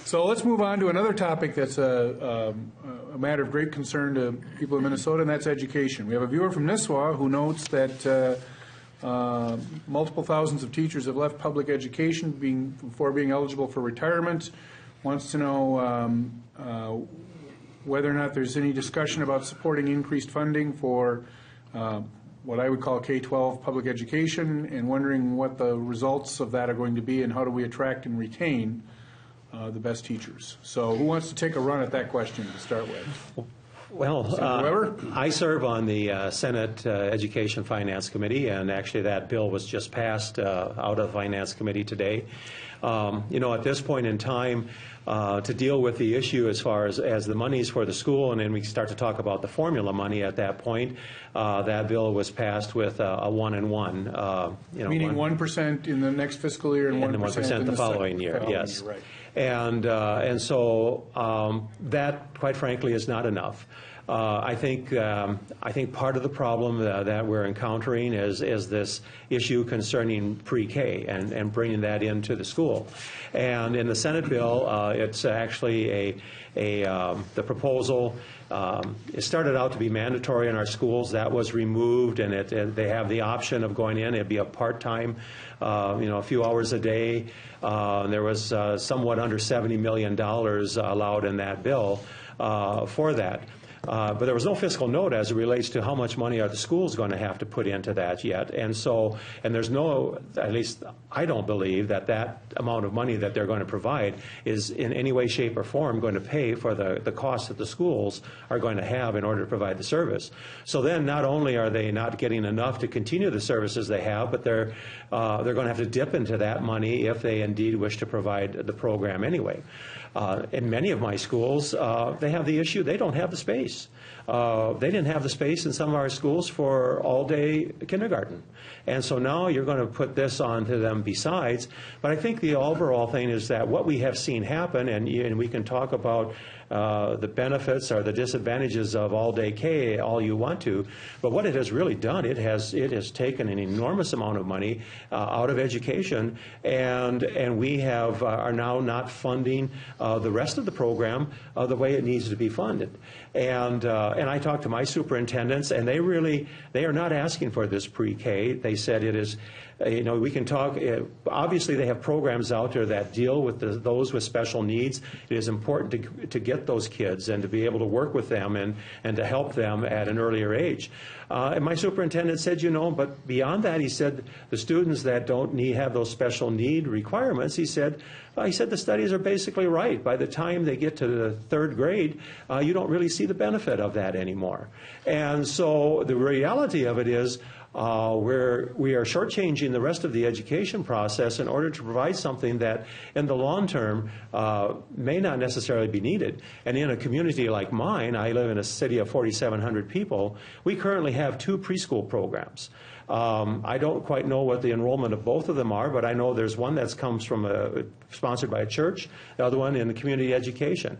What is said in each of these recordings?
So let's move on to another topic that's a matter of great concern to people in Minnesota, and that's education. We have a viewer from Nisswa who notes that multiple thousands of teachers have left public education before being eligible for retirement. Wants to know whether or not there's any discussion about supporting increased funding for what I would call K-12 public education, and wondering what the results of that are going to be and how do we attract and retain the best teachers. So who wants to take a run at that question to start with? Well, I serve on the Senate Education Finance Committee, and actually that bill was just passed out of the Finance Committee today. At this point in time, to deal with the issue as far as the monies for the school, and then we start to talk about the formula money at that point, that bill was passed with a 1-and-1. Meaning 1% in the next fiscal year and 1% in the following year, yes. Right. And so that, quite frankly, is not enough. I think part of the problem that we're encountering is this issue concerning pre-K and bringing that into the school. And in the Senate bill, it's actually the proposal. It started out to be mandatory in our schools. That was removed, and they have the option of going in. It'd be a part-time, a few hours a day. There was somewhat under $70 million allowed in that bill for that. But there was no fiscal note as it relates to how much money are the schools going to have to put into that yet. And there's no, at least I don't believe that amount of money that they're going to provide is in any way, shape, or form going to pay for the costs that the schools are going to have in order to provide the service. So then not only are they not getting enough to continue the services they have, but they're going to have to dip into that money if they indeed wish to provide the program anyway. In many of my schools, they have the issue, they don't have the space. They didn't have the space in some of our schools for all-day kindergarten. And so now you're going to put this on to them besides. But I think the overall thing is that what we have seen happen, and we can talk about the benefits or the disadvantages of all-day K all you want to, but what it has really done, it has taken an enormous amount of money out of education, and we are now not funding the rest of the program the way it needs to be funded. And I talked to my superintendents, and they are not asking for this pre-K. They said it is, we can talk, obviously they have programs out there that deal with those with special needs. It is important to get those kids and to be able to work with them and to help them at an earlier age. And my superintendent said, but beyond that, he said, the students that don't have those special need requirements, he said the studies are basically right. By the time they get to the third grade, you don't really see the benefit of that anymore. And so the reality of it is, we are shortchanging the rest of the education process in order to provide something that in the long term may not necessarily be needed. And in a community like mine, I live in a city of 4,700 people, we currently have 2 preschool programs. I don't quite know what the enrollment of both of them are, but I know there's one that comes from sponsored by a church, the other one in the community education.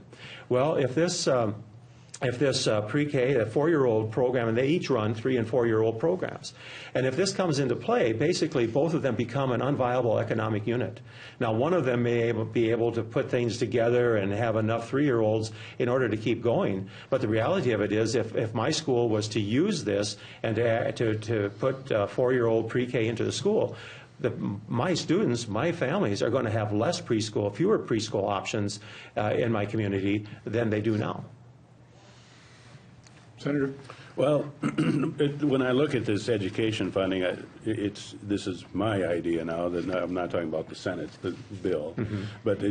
Well, if this pre-K, a 4-year-old program, and they each run 3- and 4-year-old programs. And if this comes into play, basically both of them become an unviable economic unit. Now, one of them may be able to put things together and have enough 3-year-olds in order to keep going. But the reality of it is, if my school was to use this and to put 4-year-old pre-K into the school, my students, my families are going to have fewer preschool options in my community than they do now. Senator? Well, when I look at this education funding, this is my idea now. That I'm not talking about the Senate bill, but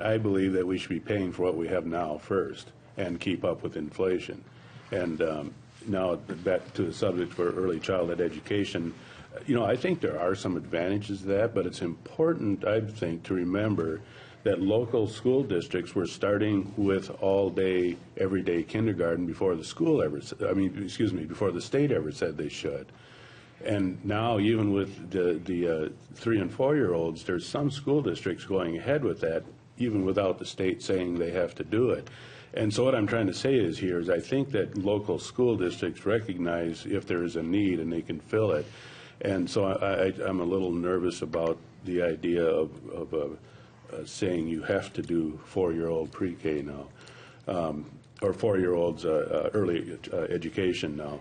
I believe that we should be paying for what we have now first and keep up with inflation. And now back to the subject for early childhood education. I think there are some advantages to that, but it's important, I think, to remember that local school districts were starting with all-day, everyday kindergarten before the before the state ever said they should. And now, even with the 3- and 4-year-olds, there's some school districts going ahead with that, even without the state saying they have to do it. And so what I'm trying to say is I think that local school districts recognize if there is a need and they can fill it. And so I'm a little nervous about the idea of saying you have to do 4-year-old pre-K now, or 4-year-olds early education now.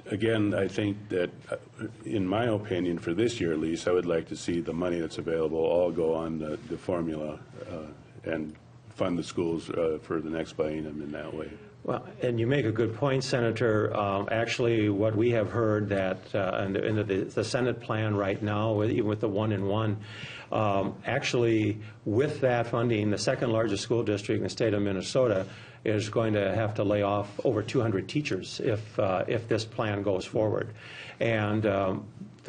Again, I think that, in my opinion, for this year at least, I would like to see the money that's available all go on the formula and fund the schools for the next biennium in that way. Well, and you make a good point, Senator. Actually, what we have heard that in the Senate plan right now, even with the 1-in-1, actually with that funding, the second largest school district in the state of Minnesota is going to have to lay off over 200 teachers if this plan goes forward. And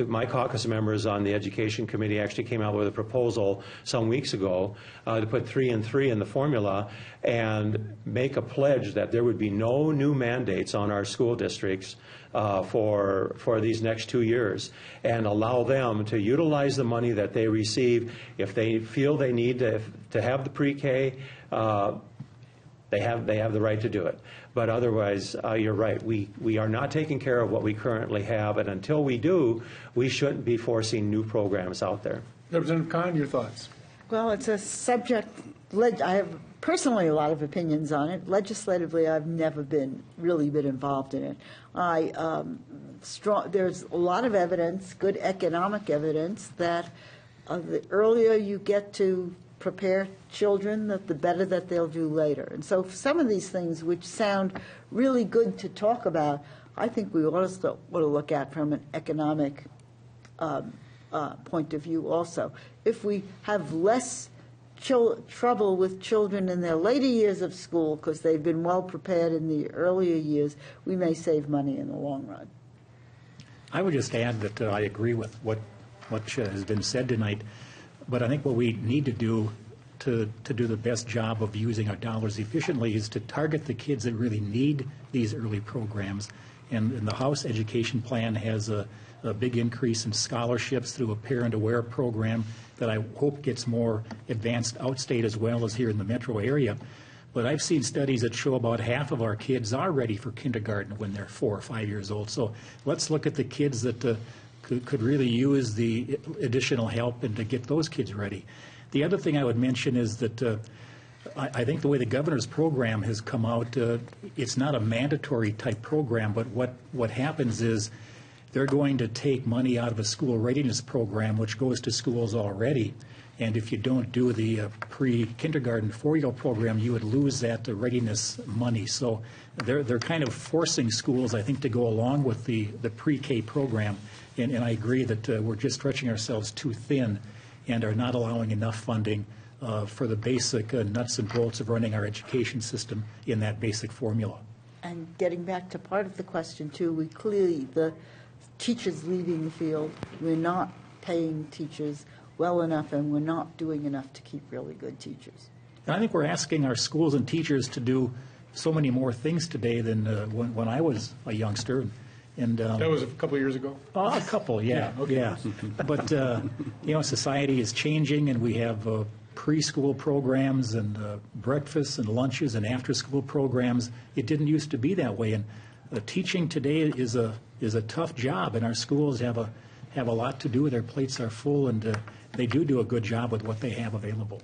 my caucus members on the Education Committee actually came out with a proposal some weeks ago to put 3 and 3 in the formula and make a pledge that there would be no new mandates on our school districts for these next 2 years, and allow them to utilize the money that they receive. If they feel they need to have the pre-K, they have the right to do it. But otherwise, you're right. We are not taking care of what we currently have, and until we do, we shouldn't be forcing new programs out there. Representative Khan, your thoughts? Well, it's a subject, I have personally a lot of opinions on it. Legislatively, I've never really been involved in it. There's a lot of evidence, good economic evidence, that the earlier you get to prepare children, that the better that they'll do later. And so for some of these things which sound really good to talk about, I think we also want to look at from an economic point of view also. If we have less trouble with children in their later years of school because they've been well prepared in the earlier years, we may save money in the long run. I would just add that I agree with what has been said tonight, but I think what we need to do to do the best job of using our dollars efficiently is to target the kids that really need these early programs. And the House Education Plan has a big increase in scholarships through a parent-aware program that I hope gets more advanced outstate as well as here in the metro area. But I've seen studies that show about half of our kids are ready for kindergarten when they're 4 or 5 years old. So let's look at the kids that could really use the additional help and to get those kids ready. The other thing I would mention is that I think the way the governor's program has come out, it's not a mandatory type program, but what happens is they're going to take money out of a school readiness program, which goes to schools already. And if you don't do the pre-kindergarten 4-year-old program, you would lose that readiness money. So they're kind of forcing schools, I think, to go along with the pre-K program. And I agree that we're just stretching ourselves too thin and are not allowing enough funding for the basic nuts and bolts of running our education system in that basic formula. And getting back to part of the question, too, we clearly, the teachers leaving the field, we're not paying teachers well enough, and we're not doing enough to keep really good teachers. And I think we're asking our schools and teachers to do so many more things today than when I was a youngster. And That was a couple of years ago? a couple, yeah. Yeah, okay. Yeah. But, society is changing, and we have preschool programs and breakfasts and lunches and after-school programs. It didn't used to be that way. And teaching today is a tough job, and our schools have a lot to do. Their plates are full, and they do a good job with what they have available.